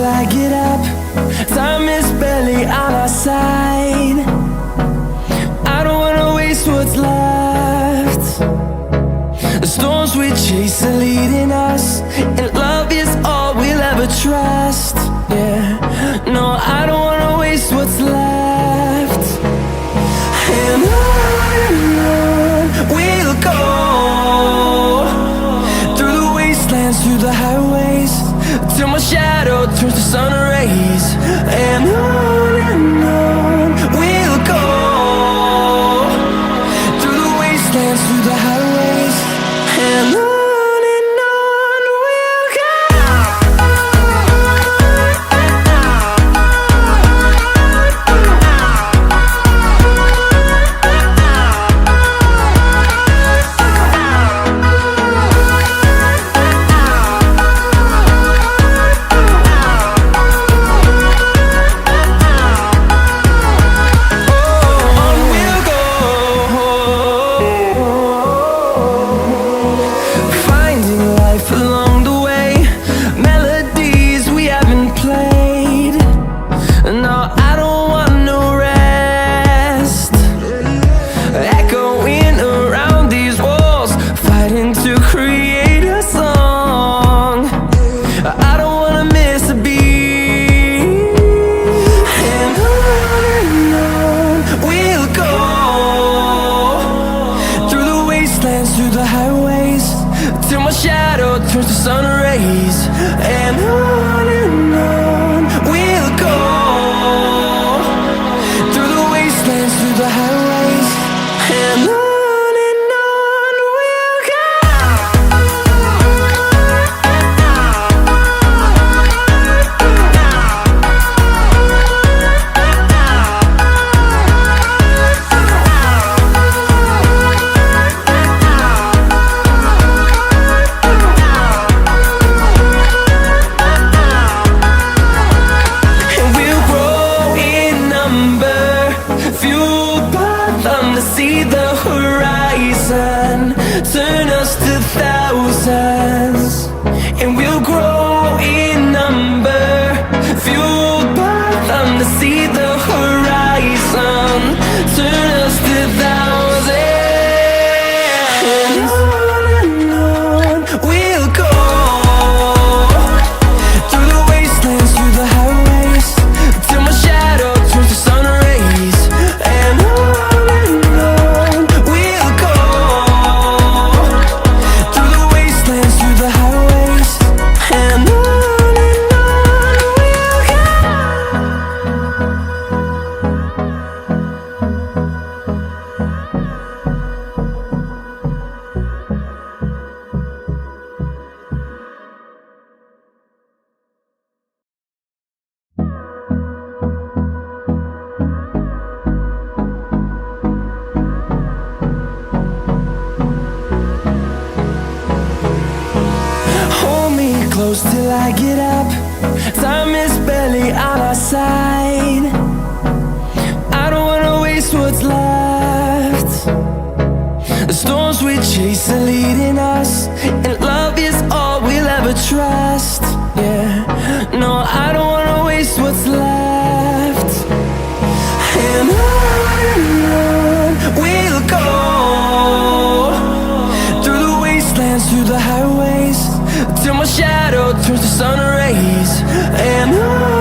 I get up. Time is barely on our side. I don't wanna waste what's left. The storms we chase are leading us, and love is all we'll ever trust. Yeah, no, I don't wanna waste what's left. And on we'll go, through the wastelands, through the highways, till my shadow turns to sun rays. And on we'll go, through the wastelands, through the highways, and on we'll go. Through the highways, till my shadow turns to sun rays. And on we'll go, through the wastelands, through the highways, and on. See the horizon turn us to thousands, and we'll grow in number, fueled by them. To see the horizon turn us to thousands, and on we'll go, through the wastelands, through the highways, till my shadow turns to sun rays. And close till I get up. Time is barely on our side. I don't wanna waste what's left. The storms we chase are leading us, and love is all we'll ever trust. Yeah, no, I don't wanna waste what's left. And on we'll go, through the wastelands, through the highways, till my shadow turns to sun rays. And on